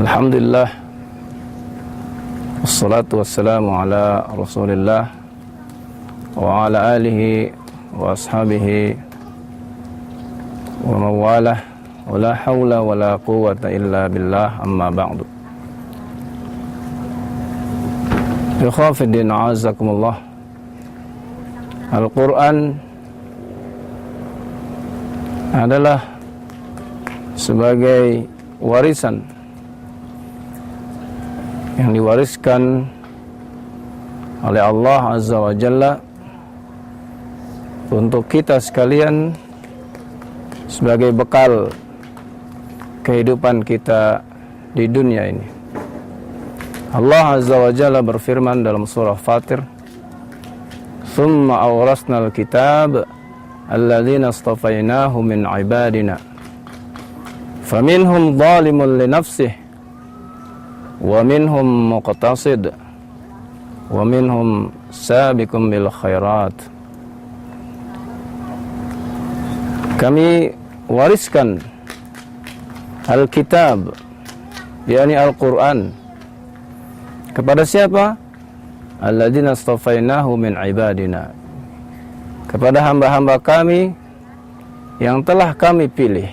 Alhamdulillah, wassalatu wassalamu ala rasulillah wa ala alihi wa ashabihi wa mawalah, wa la hawla wa la quwwata illa billah, amma ba'du. Ikhwafiddin, a'azakumullah. Al-Quran adalah sebagai warisan yang diwariskan oleh Allah Azza wa Jalla untuk kita sekalian sebagai bekal kehidupan kita di dunia ini. Allah Azza wa Jalla berfirman dalam surah Fatir, "Tsumma awrasnal kitab alladzina astafainahu min ibadina faminhum zalimun li nafsihi wa minhum muqtasid wa minhum sabiqun bil khairat." Kami wariskan Alkitab, yakni Al-Quran, kepada siapa? Alladzina astafainahu min ibadina, kepada hamba-hamba kami yang telah kami pilih.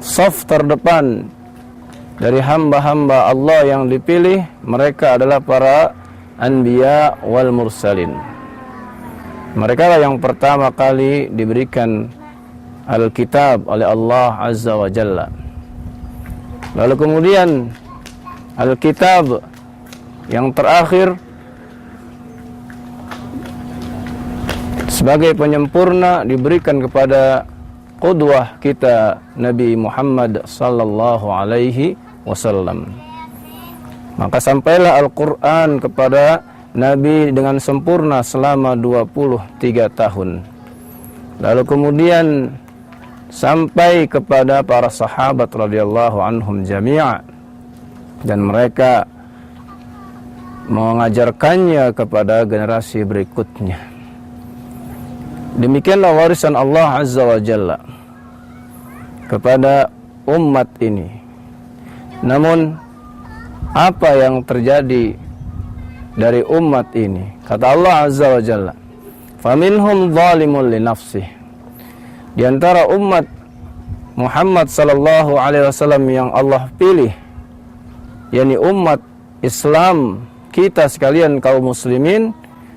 Saf terdepan dari hamba-hamba Allah yang dipilih, mereka adalah para anbiya wal mursalin. Mereka lah yang pertama kali diberikan Alkitab oleh Allah Azza wa Jalla. Lalu kemudian Alkitab yang terakhir sebagai penyempurna diberikan kepada qudwah kita Nabi Muhammad sallallahu alaihi wasallam. Maka sampailah Al-Quran kepada Nabi dengan sempurna selama 23 tahun. Lalu kemudian sampai kepada para sahabat radhiyallahu anhum jami'a, dan mereka mengajarkannya kepada generasi berikutnya. Demikianlah warisan Allah Azza wa Jalla kepada umat ini. Namun apa yang terjadi dari umat ini? Kata Allah Azza wa Jalla, "Faminhum zalimun li nafsihi." Di antara umat Muhammad sallallahu alaihi wasallam yang Allah pilih, yakni umat Islam, kita sekalian kaum muslimin,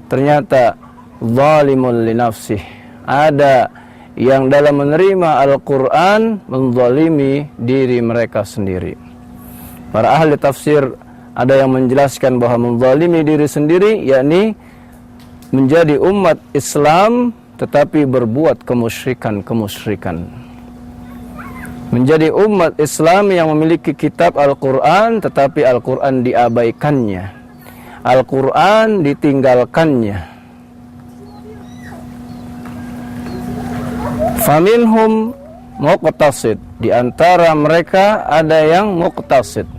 ternyata zalimun li nafsihi, ada yang dalam menerima Al-Quran menzalimi diri mereka sendiri. Para ahli tafsir ada yang menjelaskan bahwa menzalimi diri sendiri yakni menjadi umat Islam tetapi berbuat kemusyrikan. Menjadi umat Islam yang memiliki kitab Al-Quran tetapi Al-Quran diabaikannya, Al-Quran ditinggalkannya. Faminhum muqtasid, di antara mereka ada yang muqtasid,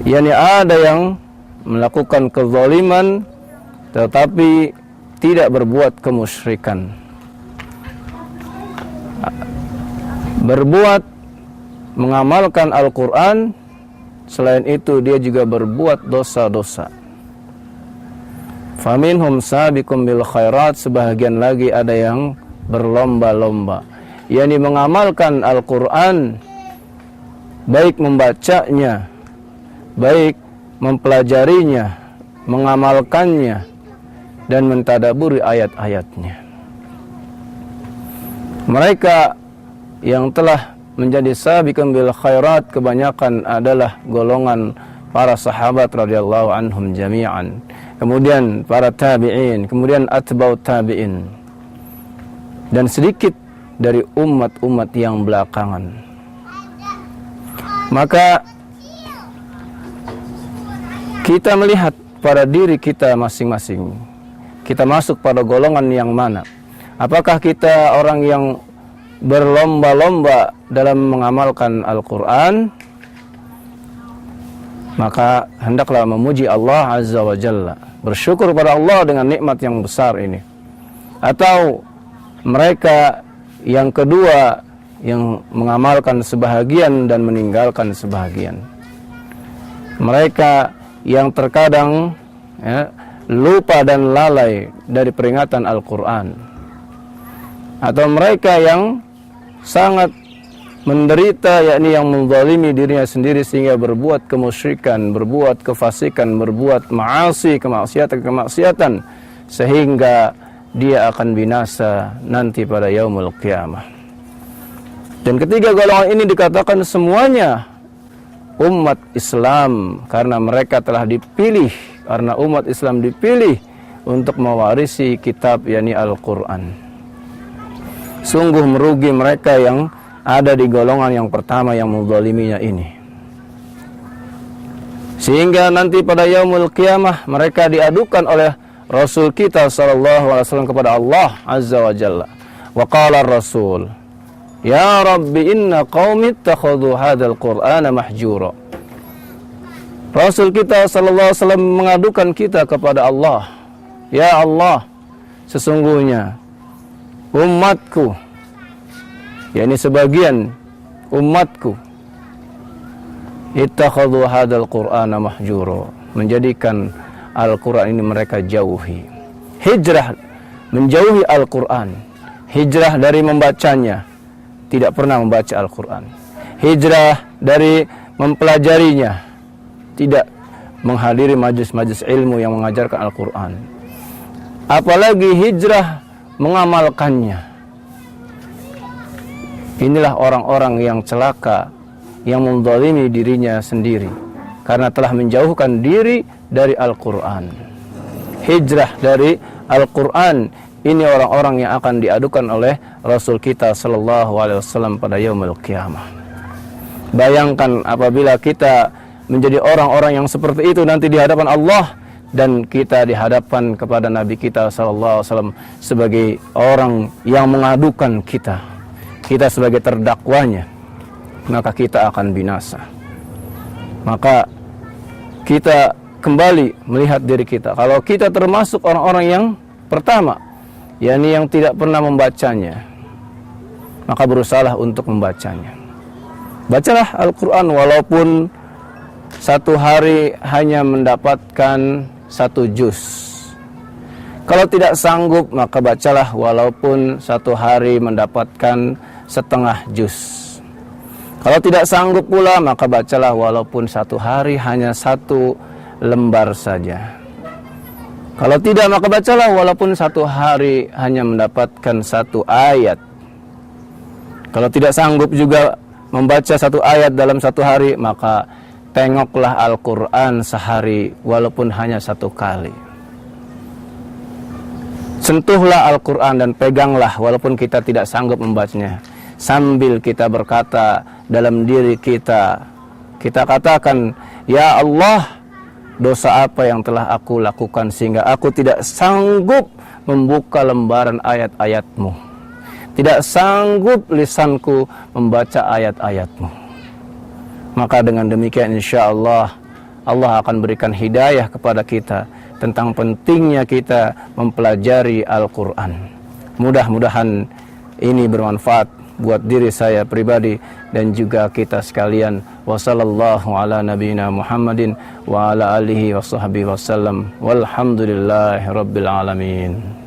yakni ada yang melakukan kezaliman tetapi tidak berbuat kemusyrikan. Berbuat mengamalkan Al-Quran, selain itu dia juga berbuat dosa-dosa. Faminhum sabiqun bil khairat, sebahagian lagi ada yang berlomba-lomba, yakni mengamalkan Al-Quran, baik membacanya, baik mempelajarinya, mengamalkannya, dan mentadaburi ayat-ayatnya. Mereka yang telah menjadi sabiqun bil khairat kebanyakan adalah golongan para sahabat radhiyallahu anhum jami'an, kemudian para tabi'in, kemudian atba'ut tabi'in, dan sedikit dari umat-umat yang belakangan. Maka kita melihat pada diri kita masing-masing, kita masuk pada golongan yang mana? Apakah kita orang yang berlomba-lomba dalam mengamalkan Al-Quran? Maka hendaklah memuji Allah Azza wa Jalla, bersyukur pada Allah dengan nikmat yang besar ini. Atau mereka yang kedua yang mengamalkan sebahagian dan meninggalkan sebahagian. Mereka yang terkadang lupa dan lalai dari peringatan Al-Quran, atau mereka yang sangat menderita, yakni yang menzalimi dirinya sendiri sehingga berbuat kemusyrikan, berbuat kefasikan, berbuat kemaksiatan sehingga dia akan binasa nanti pada yaumul qiyamah. Dan ketiga golongan ini dikatakan semuanya umat Islam, karena mereka telah dipilih, karena umat Islam dipilih untuk mewarisi kitab, yakni Al-Quran. Sungguh merugi mereka yang ada di golongan yang pertama yang menzaliminya ini, sehingga nanti pada yaumul qiyamah mereka diadukan oleh Rasul kita sallallahu alaihi wasallam kepada Allah azza wa jalla. Wa qala ar-rasul, ya Rabbi inna qaumi ittakhadhu hadzal Qur'ana mahjura. Rasul kita sallallahu alaihi wasallam mengadukan kita kepada Allah, ya Allah, sesungguhnya umatku, yakni sebagian umatku, ittakhadhu hadzal Qur'ana mahjura, menjadikan Al-Quran ini mereka jauhi. Hijrah, menjauhi Al-Quran. Hijrah dari membacanya, tidak pernah membaca Al-Quran. Hijrah dari mempelajarinya, tidak menghadiri majlis-majlis ilmu yang mengajarkan Al-Quran. Apalagi hijrah mengamalkannya. Inilah orang-orang yang celaka, yang menzalimi dirinya sendiri karena telah menjauhkan diri dari Al-Quran. Hijrah dari Al-Quran, ini orang-orang yang akan diadukan oleh Rasul kita sallallahu alaihi wasallam pada yaumul qiyamah. Bayangkan apabila kita menjadi orang-orang yang seperti itu nanti di hadapan Allah, dan kita dihadapan kepada Nabi kita sallallahu alaihi wasallam sebagai orang yang mengadukan kita sebagai terdakwanya, maka kita akan binasa. Maka kita kembali melihat diri kita. Kalau kita termasuk orang-orang yang pertama, yakni yang tidak pernah membacanya, maka berusahalah untuk membacanya. Bacalah Al-Quran walaupun satu hari hanya mendapatkan 1 juz. Kalau tidak sanggup, maka bacalah walaupun satu hari mendapatkan setengah juz. Kalau tidak sanggup pula, maka bacalah walaupun satu hari hanya 1 lembar saja. Kalau tidak, maka bacalah walaupun satu hari hanya mendapatkan 1 ayat. Kalau tidak sanggup juga membaca 1 ayat dalam 1 hari, maka tengoklah Al-Quran sehari walaupun hanya 1 kali. Sentuhlah Al-Quran dan peganglah walaupun kita tidak sanggup membacanya. Sambil kita berkata dalam diri kita, kita katakan, ya Allah, dosa apa yang telah aku lakukan sehingga aku tidak sanggup membuka lembaran ayat-ayat-Mu. Tidak sanggup lisanku membaca ayat-ayat-Mu. Maka dengan demikian insya Allah, Allah akan berikan hidayah kepada kita tentang pentingnya kita mempelajari Al-Quran. Mudah-mudahan ini bermanfaat buat diri saya pribadi dan juga kita sekalian. Wassallallahu ala nabiyina Muhammadin wa ala alihi wa sahbihi wasallam. Walhamdulillahi rabbil alamin.